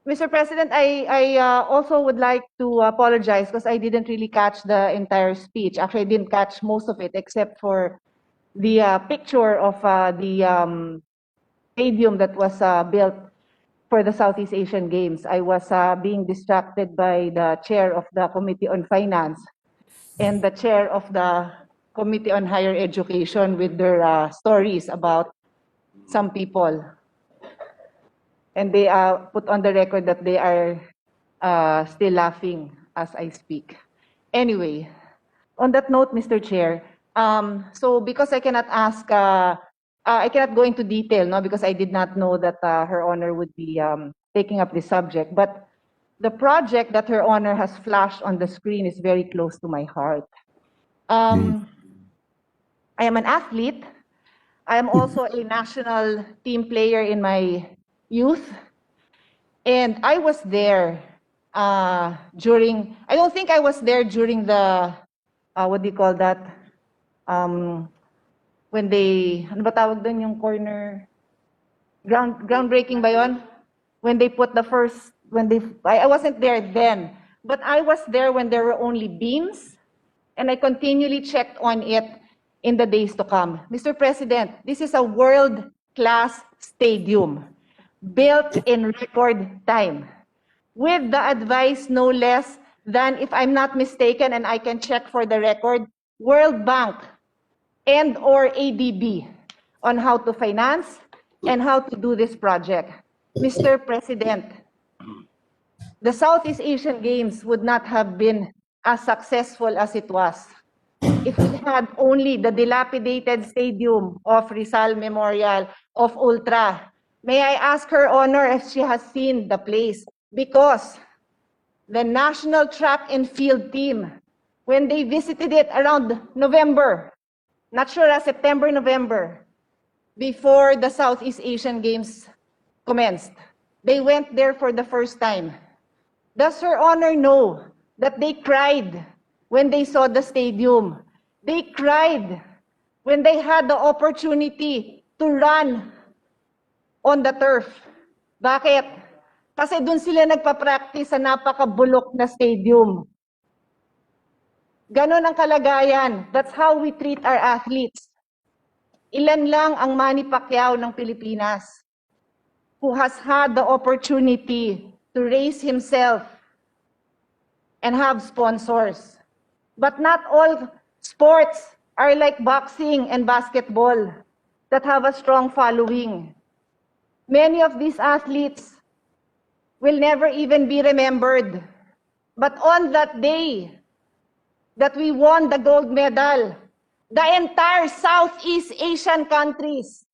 Mr. President, I also would like to apologize because I didn't really catch the entire speech. Actually, I didn't catch most of it except for the picture of the stadium that was built for the Southeast Asian Games. I was being distracted by the chair of the Committee on Finance and the chair of the Committee on Higher Education with their stories about some people. And they put on the record that they are still laughing as I speak. Anyway, on that note, Mr. Chair, so because I cannot ask, I cannot go into detail, no, because I did not know that Her Honor would be taking up this subject. But the project that Her Honor has flashed on the screen is very close to my heart. I am an athlete. I am also a national team player in my youth. And I was there during, I don't think I was there during the, what do you call that? When they, ano ba tawag doon yung corner? Groundbreaking ba yun? When they put the first, I wasn't there then, but I was there when there were only beams, and I continually checked on it in the days to come. Mr. President, this is a world-class stadium built in record time, with the advice no less than, if I'm not mistaken, and I can check for the record, World Bank and or ADB on how to finance and how to do this project. Mr. President, the Southeast Asian Games would not have been as successful as it was if we had only the dilapidated stadium of Rizal Memorial of Ultra. May I ask Her Honor if she has seen the place? Because the national track and field team, when they visited it around November, not sure, September, November, before the Southeast Asian Games commenced, they went there for the first time. Does Her Honor know that they cried when they saw the stadium? They cried when they had the opportunity to run on the turf. Bakit? Kasi dun sila nagpa-practice sa napakabulok na stadium. Ganon ang kalagayan. That's how we treat our athletes. Ilan lang ang Manny Pacquiao ng Pilipinas who has had the opportunity to raise himself and have sponsors. But not all sports are like boxing and basketball that have a strong following. Many of these athletes will never even be remembered. But on that day that we won the gold medal, the entire Southeast Asian countries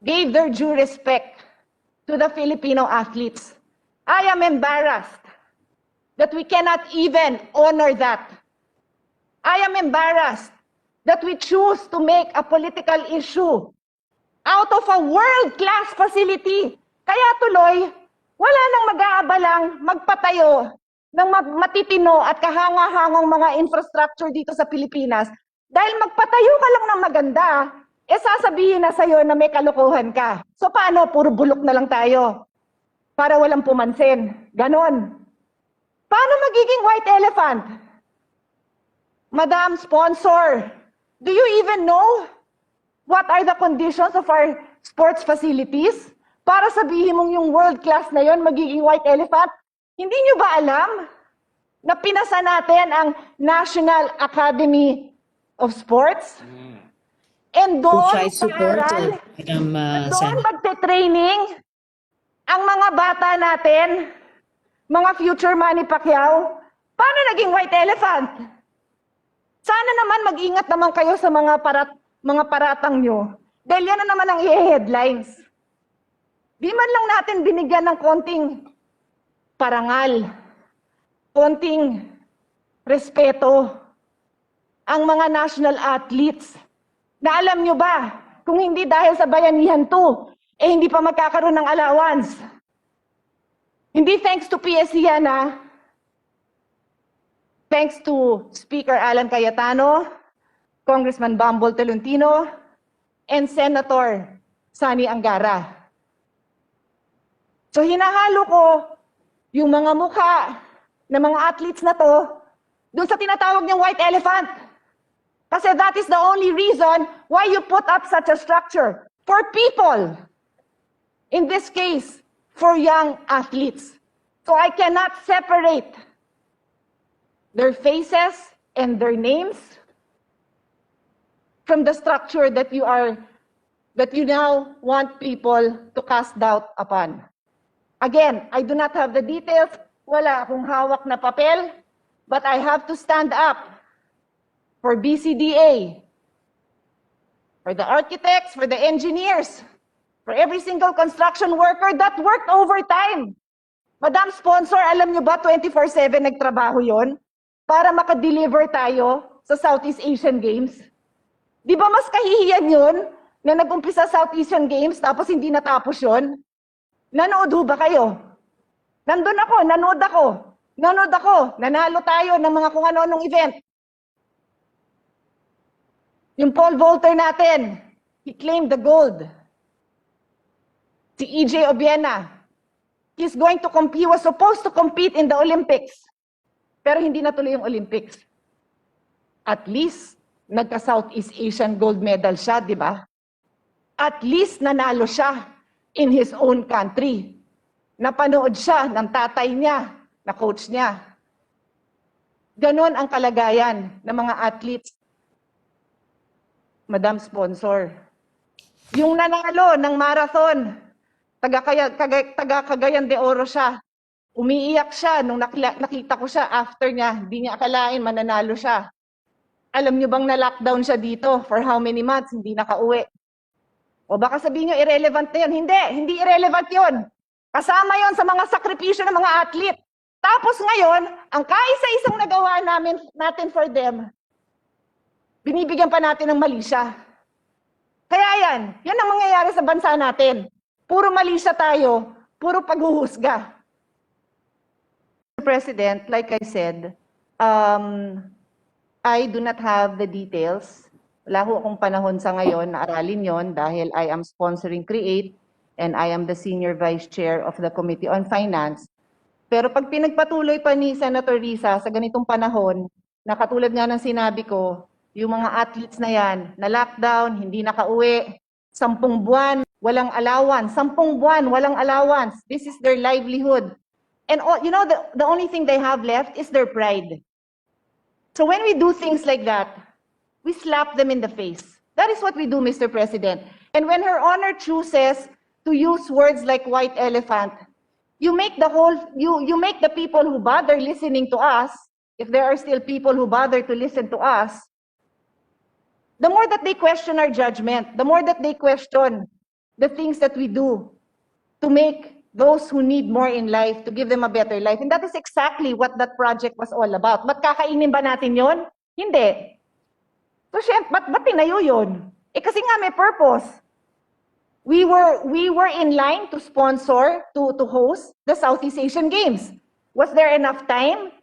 gave their due respect to the Filipino athletes. I am embarrassed that we cannot even honor that. I am embarrassed that we choose to make a political issue out of a world-class facility. Kaya tuloy, wala nang mag-aabalang magpatayo ng matitino at kahanga-hangang mga infrastructure dito sa Pilipinas. Dahil magpatayo ka lang ng maganda, sasabihin na sa'yo na may kalokohan ka. So paano? Puro bulok na lang tayo para walang pumansin. Ganon. Paano magiging white elephant? Madam Sponsor, do you even know what are the conditions of our sports facilities? Para sabihin mong yung world class na yon magiging white elephant? Hindi nyo ba alam na pinasa natin ang National Academy of Sports? And doon pag-aaral, doon magte-training ang mga bata natin, mga future Manny Pacquiao. Paano naging white elephant? Sana naman mag-ingat naman kayo sa mga paratang nyo. Dahil yan na naman ang i-headlines. Di man lang natin binigyan ng konting parangal, konting respeto ang mga national athletes. Na alam nyo ba, kung hindi dahil sa bayanihan to, hindi pa magkakaroon ng allowance. Hindi thanks to PSC yan, ha? Thanks to Speaker Alan Cayetano, Congressman Bambol Tolentino, and Senator Sani Angara. So hinahalo ko yung mga mukha ng mga athletes na to dun sa tinatawag niyang white elephant. Kasi that is the only reason why you put up such a structure for people. In this case, for young athletes. So I cannot separate their faces and their names from the structure that you now want people to cast doubt upon. Again, I do not have the details. Wala akong hawak na papel, but I have to stand up for BCDA, for the architects, for the engineers, for every single construction worker that worked overtime. Madam Sponsor, alam nyo ba 24/7 nagtrabaho yon para makadeliver tayo sa Southeast Asian Games? Di ba mas kahihiyan yun na nag-umpisa Southeast Asian Games tapos hindi natapos yon? Nanood ho ba kayo? Nandun ako, nanood ako, nanalo tayo ng mga kung ano-anong event. Yung pole vaulter natin, he claimed the gold. Si EJ Obiena, he's going to compete, he was supposed to compete in the Olympics. Pero hindi natuloy yung Olympics. At least, nagka-Southeast Asian gold medal siya, di ba? At least nanalo siya in his own country. Napanood siya ng tatay niya, na coach niya. Ganon ang kalagayan ng mga athletes. Madam Sponsor, yung nanalo ng marathon, taga Cagayan de Oro siya. Umiiyak siya nung nakita ko siya after niya. Hindi niya akalain mananalo siya. Alam niyo bang na-lockdown siya dito for how many months? Hindi nakauwi. O baka sabihin niyo irrelevant na yun. Hindi irrelevant yun. Kasama yon sa mga sakripisyo ng mga athlete. Tapos ngayon, ang kaisa-isang nagawa natin for them, binibigyan pa natin ng mali siya. Kaya yan ang mangyayari sa bansa natin. Puro mali siya tayo, puro paghuhusga. Mr. President, like I said, I do not have the details. Wala ho akong panahon sa ngayon na aralin yon dahil I am sponsoring CREATE and I am the Senior Vice Chair of the Committee on Finance. Pero pag pinagpatuloy pa ni Senator Risa sa ganitong panahon, na katulad nga ng sinabi ko, yung mga athletes na yan, na lockdown, hindi nakauwi, 10 buwan, walang allowance, 10 buwan, walang allowance. This is their livelihood. And you know, the only thing they have left is their pride. So when we do things like that, we slap them in the face. That is what we do, Mr. President. And when Her Honor chooses to use words like white elephant, you make the people who bother listening to us, if there are still people who bother to listen to us, the more that they question our judgment, the more that they question the things that we do to make those who need more in life, to give them a better life. And that is exactly what that project was all about. Ba't kakainin ba natin yon? Hindi. So, ba't tinayo yun? Kasi nga may purpose. We were in line to sponsor, to host the Southeast Asian Games. Was there enough time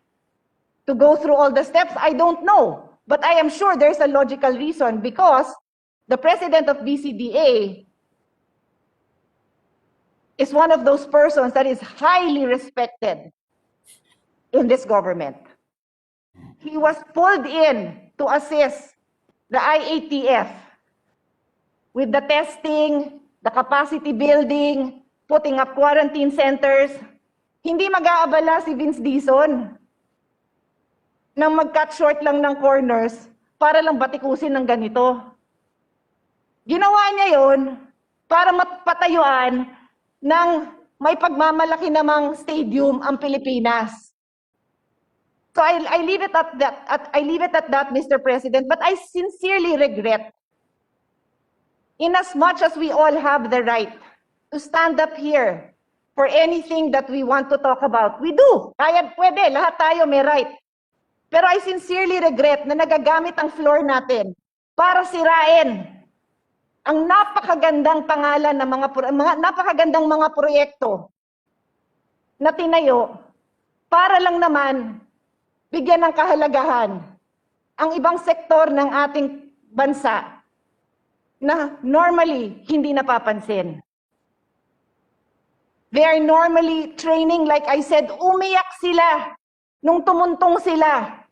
to go through all the steps? I don't know. But I am sure there's a logical reason because the president of BCDA is one of those persons that is highly respected in this government. He was pulled in to assist the IATF with the testing, the capacity building, putting up quarantine centers. Hindi mag-aabala si Vince Dizon nang mag-cut short lang ng corners para lang batikusin ng ganito. Ginawa niya yon para mapatayuan ng may pagmamalaki namang stadium ang Pilipinas. So I leave it at that, Mr. President, but I sincerely regret, inasmuch as we all have the right to stand up here for anything that we want to talk about. We do. Kaya pwede, lahat tayo may right. Pero I sincerely regret na nagagamit ang floor natin para sirain ang napakagandang pangalan ng napakagandang mga proyekto na tinayo para lang naman bigyan ng kahalagahan ang ibang sektor ng ating bansa na normally hindi napapansin. They are normally training, like I said, umiyak sila nung tumuntong sila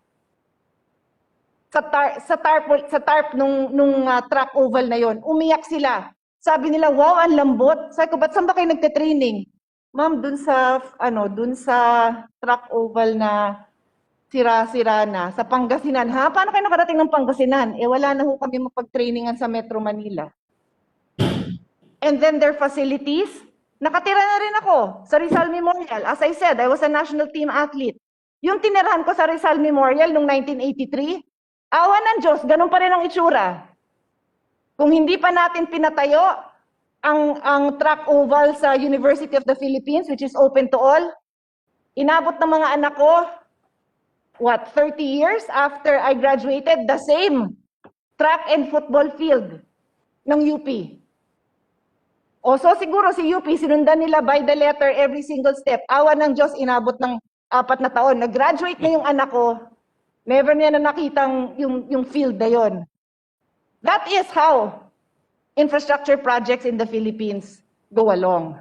sa tarp nung track oval na yon. Umiyak sila. Sabi nila, wow, ang lambot. Sabi ko, ba't saan ba kayo nagte-training? Ma'am, dun sa track oval na sira-sira na, sa Pangasinan. Ha? Paano kayo nakarating ng Pangasinan? Eh, wala na ho kami mapag-trainingan sa Metro Manila. And then their facilities, nakatira na rin ako sa Rizal Memorial. As I said, I was a national team athlete. Yung tinirahan ko sa Rizal Memorial noong 1983, awa ng Diyos, ganun pa rin ang itsura. Kung hindi pa natin pinatayo ang track oval sa University of the Philippines, which is open to all, inabot ng mga anak ko, 30 years after I graduated, the same track and football field ng UP. O so siguro si UP, sinundan nila by the letter every single step. Awa ng Diyos, inabot ng 4 na taon. Nag-graduate na yung anak ko, never niya na nakitang yung field na yon. That is how infrastructure projects in the Philippines go along.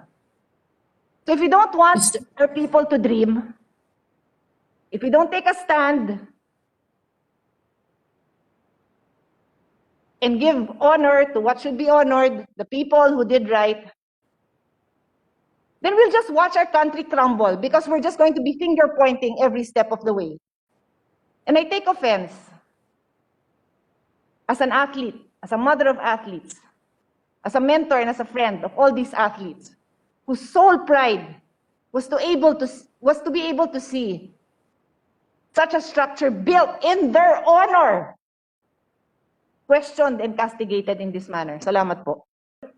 So if you don't want our people to dream, if you don't take a stand and give honor to what should be honored, the people who did right, then we'll just watch our country crumble because we're just going to be finger pointing every step of the way. And I take offense as an athlete, as a mother of athletes, as a mentor and as a friend of all these athletes, whose sole pride was to be able to see such a structure built in their honor, questioned and castigated in this manner. Salamat po.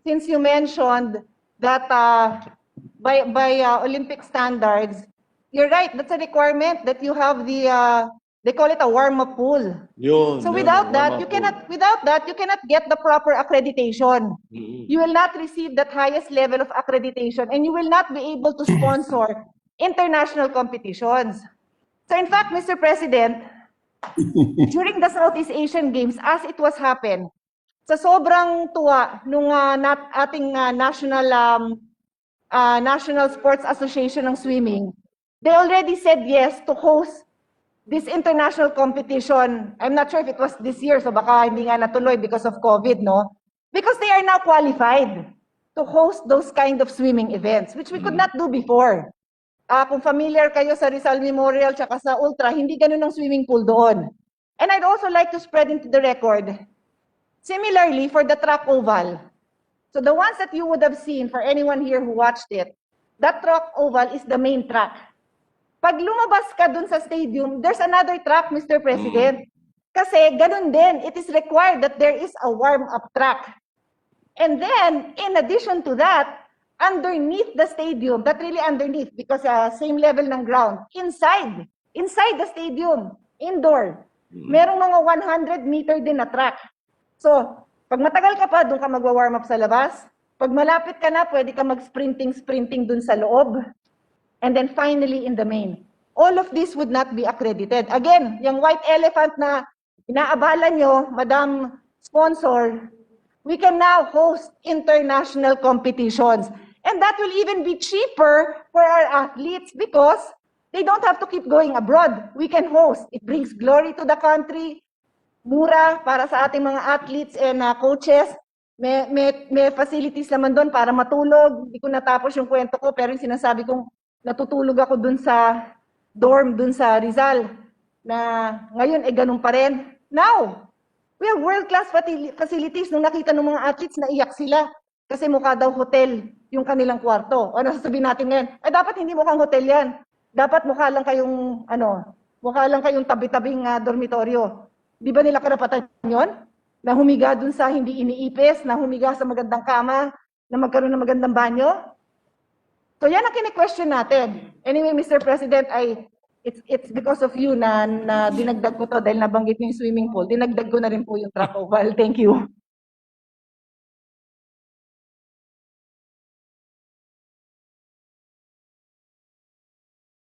Since you mentioned that by Olympic standards, you're right, that's a requirement that you have they call it a warm-up pool. So without that, you cannot get the proper accreditation. You will not receive that highest level of accreditation and you will not be able to sponsor international competitions. So in fact, Mr. President, during the Southeast Asian Games, as it was happen, sa sobrang tuwa nung ating National Sports Association ng Swimming, they already said yes to host this international competition. I'm not sure if it was this year, so baka hindi nga natuloy because of COVID, no? Because they are now qualified to host those kind of swimming events, which we could not do before. Kung familiar kayo sa Rizal Memorial tsaka sa Ultra, hindi ganun ang swimming pool doon. And I'd also like to spread into the record, similarly for the track oval. So the ones that you would have seen, for anyone here who watched it, that track oval is the main track. Pag lumabas ka dun sa stadium, there's another track, Mr. President. Kasi ganun din, it is required that there is a warm-up track. And then, in addition to that, underneath the stadium, that really underneath, because same level ng ground, inside the stadium, indoor, merong mga 100-meter din na track. So, pag matagal ka pa, doon ka magwa-warm up sa labas. Pag malapit ka na, pwede ka mag-sprinting dun sa loob. And then finally, in the main. All of this would not be accredited. Again, yung white elephant na inaabala nyo, Madam Sponsor, we can now host international competitions. And that will even be cheaper for our athletes because they don't have to keep going abroad. We can host. It brings glory to the country. Mura para sa ating mga athletes and coaches. May facilities naman doon para matulog. Hindi ko natapos yung kwento ko, pero yung sinasabi kong natutulog ako doon sa dorm, doon sa Rizal, na ngayon ganun pa rin. Now, we have world-class facilities. Nung nakita ng mga athletes, naiyak sila. Kasi mukha daw hotel yung kanilang kwarto. Ano sasabihin natin ngayon? Dapat hindi mukhang hotel yan. Dapat mukha lang kayong tabi-tabing dormitoryo. Di ba nila karapatan yon? Na humiga dun sa hindi iniipis, na humiga sa magandang kama, na magkaroon ng magandang banyo? So yan ang kini-question natin. Anyway, Mr. President, it's because of you na dinagdag ko to dahil nabanggit niyo yung swimming pool. Dinagdag ko na rin po yung track oval. Thank you.